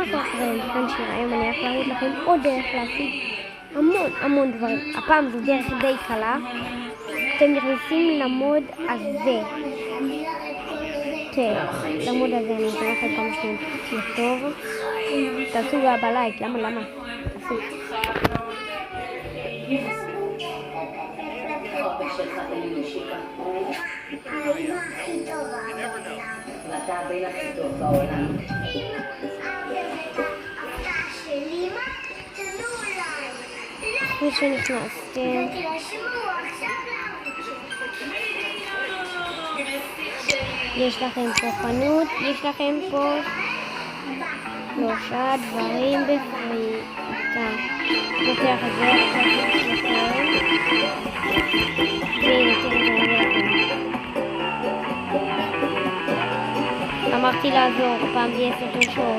מה קורה כאן שיר? היום אני הולך להראות לכם עוד דרך להשיג המון דברים. הפעם זו דרך די קלה. אתם נכנסים למוד הזה. למוד הזה אני אתן לכם כמה שניים טוב. תעשו גם בלייק, למה? תעשו. ואתה בין הכי טוב בעולם. אחרי שנכנסתם, יש לכם פה חנות, יש לכם פה 3 דברים בפרי. אתה לוקח את זה, אמרתי לעזור, הפעם זה 10 שעות.